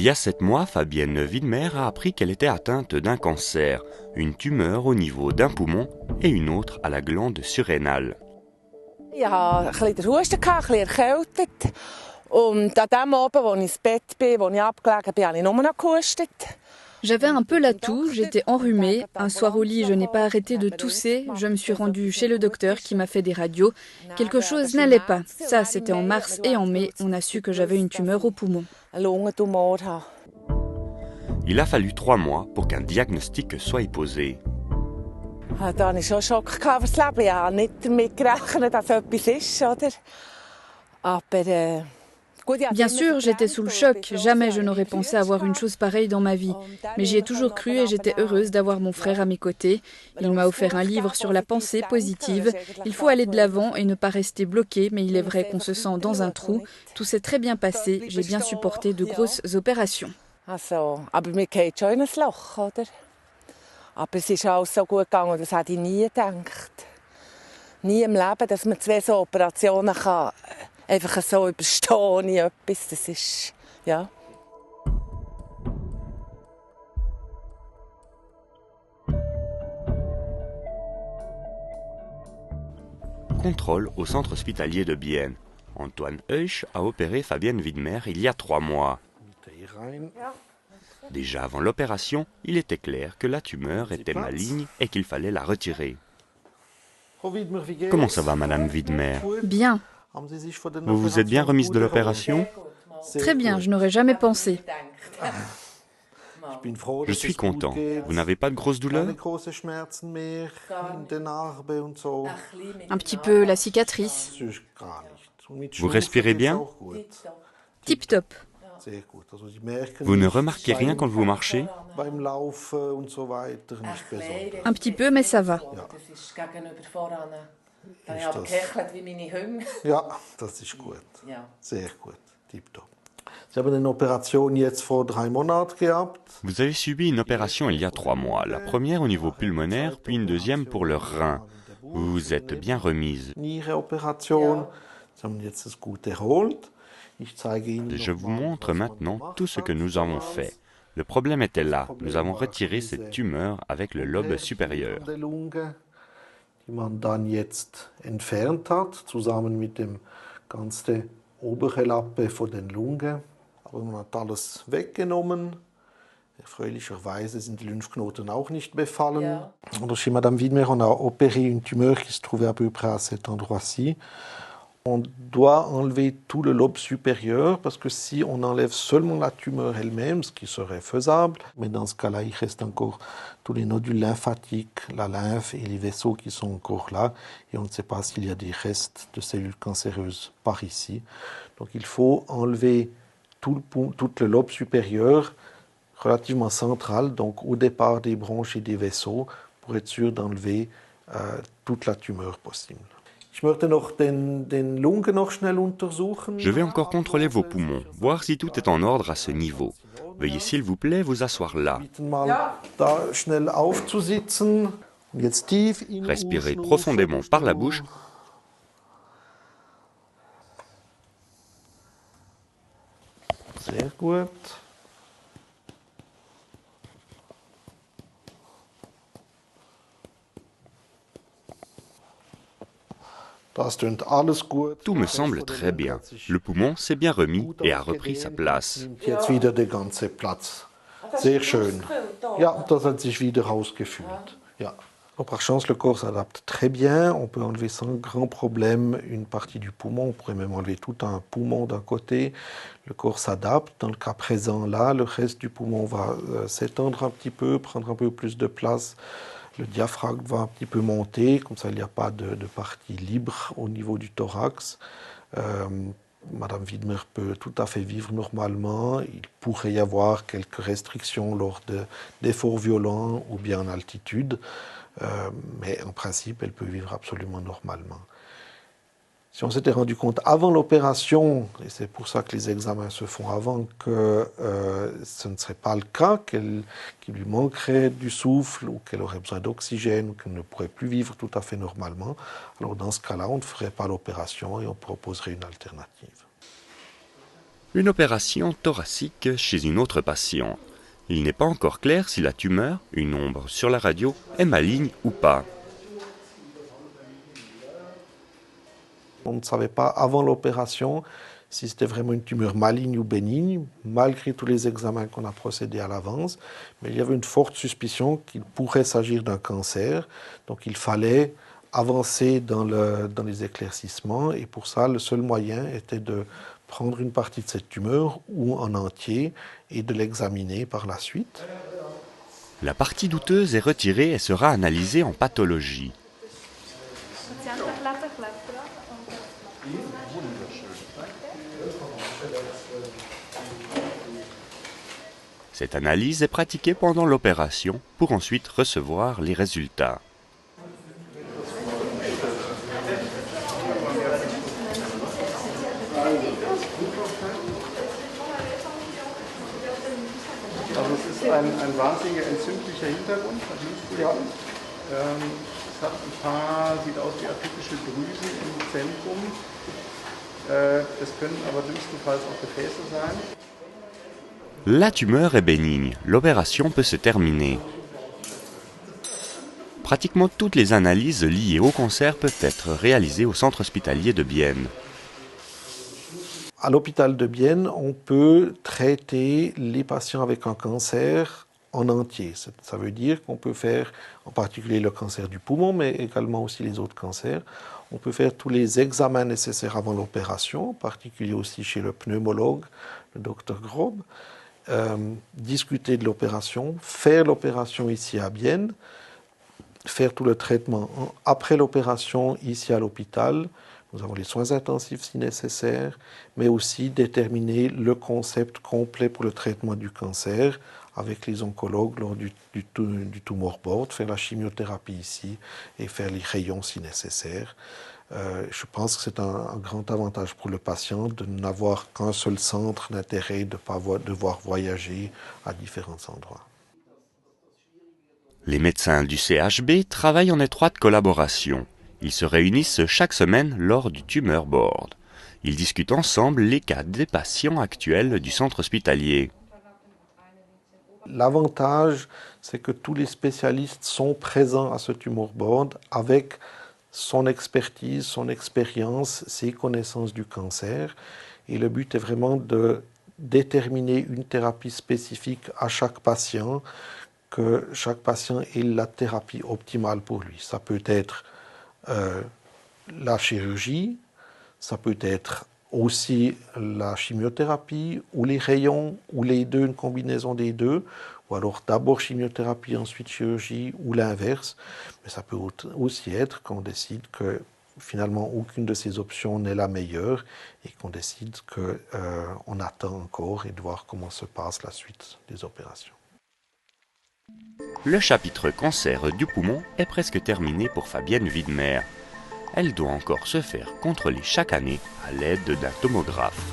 y a 7 mois, Fabienne Widmer a appris qu'elle était atteinte d'un cancer, une tumeur au niveau d'un poumon et une autre à la glande surrénale. Ich hatte ein bisschen den Husten, ein bisschen erkältet. Und an dem Abend, als ich ins Bett bin, wo ich abgelegen bin, habe ich nur noch gehustet. J'avais un peu la toux, j'étais enrhumée. Un soir au lit, je n'ai pas arrêté de tousser. Je me suis rendue chez le docteur qui m'a fait des radios. Quelque chose n'allait pas. Ça, c'était en mars et en mai. On a su que j'avais une tumeur au poumon. Il a fallu 3 mois pour qu'un diagnostic soit posé. Da hatte ich schon einen Schock fürs Leben. Ich habe nicht damit gerechnet, dass etwas ist, oder? Aber Bien sûr, j'étais sous le choc. Jamais je n'aurais pensé avoir une chose pareille dans ma vie. Mais j'y ai toujours cru et j'étais heureuse d'avoir mon frère à mes côtés. Il m'a offert un livre sur la pensée positive. Il faut aller de l'avant et ne pas rester bloqué, mais il est vrai qu'on se sent dans un trou. Tout s'est très bien passé. J'ai bien supporté de grosses opérations. Aber mir geht schon in ein Loch, oder? Aber es ist alles so gut gegangen, das hätte ich nie gedacht. Nie im Leben, dass man 2 so Operationen kann. Einfach so überstehen ohne etwas, das ist, ja. Contrôle au centre hospitalier de Bienne. Antoine Heusch a opéré Fabienne Widmer il y a 3 mois. Déjà avant l'opération, il était clair que la tumeur était maligne et qu'il fallait la retirer. Comment ça va, Madame Widmer? Bien. Vous vous êtes bien remise de l'opération? Très bien, je n'aurais jamais pensé. Je suis content. Vous n'avez pas de grosses douleurs? Un petit peu la cicatrice. Vous respirez bien? Tip top. Vous ne remarquez rien quand vous marchez? Un petit peu, mais ça va. Ja, das ist gut. Sehr gut, tipptopp. Sie haben eine Operation jetzt vor 3 Monaten gehabt. Vous avez subi une opération il y a 3 mois. La première au niveau pulmonaire, puis une deuxième pour le rein. Vous vous êtes bien remise. Niereoperation. Sie haben jetzt das gut erholt. Ich zeige Ihnen. Je vous montre maintenant tout ce que nous avons fait. Le problème était là. Nous avons retiré cette tumeur avec le lobe supérieur. Die man dann jetzt entfernt hat, zusammen mit dem ganzen obere Lappe von den Lunge. Aber man hat alles weggenommen. Erfreulicherweise sind die Lymphknoten auch nicht befallen. Ja. Alors chez Madame Widmer, on a opéré une tumeur qui se trouvait à peu près à cet endroit-ci. On doit enlever tout le lobe supérieur parce que si on enlève seulement la tumeur elle-même, ce qui serait faisable, mais dans ce cas-là, il reste encore tous les nodules lymphatiques, la lymphe et les vaisseaux qui sont encore là et on ne sait pas s'il y a des restes de cellules cancéreuses par ici. Donc il faut enlever tout le lobe supérieur relativement central, donc au départ des bronches et des vaisseaux, pour être sûr d'enlever toute la tumeur possible. Je vais encore contrôler vos poumons, voir si tout est en ordre à ce niveau. Veuillez s'il vous plaît vous asseoir là. Respirez profondément par la bouche. Sehr gut. Tout me semble très bien. Le poumon s'est bien remis et a repris sa place. Jetzt wieder der ganze Platz. Sehr schön. Ja, das hat sich wieder ausgefüllt. Ja. Par chance, le corps s'adapte très bien. On peut enlever sans grand problème une partie du poumon. On pourrait même enlever tout un poumon d'un côté. Le corps s'adapte. Dans le cas présent, là, le reste du poumon va s'étendre un petit peu, prendre un peu plus de place. Le diaphragme va un petit peu monter, comme ça il n'y a pas de partie libre au niveau du thorax. Madame Widmer peut tout à fait vivre normalement. Il pourrait y avoir quelques restrictions lors d'efforts violents ou bien en altitude, mais en principe elle peut vivre absolument normalement. Si on s'était rendu compte avant l'opération, et c'est pour ça que les examens se font avant, que ce ne serait pas le cas, qu'il lui manquerait du souffle ou qu'elle aurait besoin d'oxygène ou qu'elle ne pourrait plus vivre tout à fait normalement, alors dans ce cas-là, on ne ferait pas l'opération et on proposerait une alternative. Une opération thoracique chez une autre patiente. Il n'est pas encore clair si la tumeur, une ombre sur la radio, est maligne ou pas. On ne savait pas avant l'opération si c'était vraiment une tumeur maligne ou bénigne, malgré tous les examens qu'on a procédés à l'avance. Mais il y avait une forte suspicion qu'il pourrait s'agir d'un cancer. Donc il fallait avancer dans les éclaircissements. Et pour ça, le seul moyen était de prendre une partie de cette tumeur ou en entier et de l'examiner par la suite. La partie douteuse est retirée et sera analysée en pathologie. Cette analyse est pratiquée pendant l'opération pour ensuite recevoir les résultats. Also es ist ein wahnsinniger entzündlicher Hintergrund, ja. Es hat ein paar, sieht aus wie atypische Drüsen im Zentrum. Das können aber dümmstenfalls auch Gefäße sein. La tumeur est bénigne, l'opération peut se terminer. Pratiquement toutes les analyses liées au cancer peuvent être réalisées au centre hospitalier de Bienne. À l'hôpital de Bienne, on peut traiter les patients avec un cancer en entier. Ça veut dire qu'on peut faire en particulier le cancer du poumon, mais également aussi les autres cancers. On peut faire tous les examens nécessaires avant l'opération, en particulier aussi chez le pneumologue, le docteur Grob. Discuter de l'opération, faire l'opération ici à Bienne, faire tout le traitement après l'opération ici à l'hôpital. Nous avons les soins intensifs si nécessaire, mais aussi déterminer le concept complet pour le traitement du cancer avec les oncologues lors du tumor board, faire la chimiothérapie ici et faire les rayons si nécessaire. Je pense que c'est un grand avantage pour le patient de n'avoir qu'un seul centre d'intérêt, de ne pas devoir voyager à différents endroits. Les médecins du CHB travaillent en étroite collaboration. Ils se réunissent chaque semaine lors du Tumor Board. Ils discutent ensemble les cas des patients actuels du centre hospitalier. L'avantage, c'est que tous les spécialistes sont présents à ce Tumor Board avec son expertise, son expérience, ses connaissances du cancer. Et le but est vraiment de déterminer une thérapie spécifique à chaque patient, que chaque patient ait la thérapie optimale pour lui. Ça peut être la chirurgie, ça peut être aussi la chimiothérapie ou les rayons ou les deux, une combinaison des deux, ou alors d'abord chimiothérapie, ensuite chirurgie ou l'inverse. Mais ça peut aussi être qu'on décide que finalement aucune de ces options n'est la meilleure et qu'on décide qu'on attend encore et de voir comment se passe la suite des opérations. Le chapitre cancer du poumon est presque terminé pour Fabienne Widmer. Elle doit encore se faire contrôler chaque année à l'aide d'un tomographe.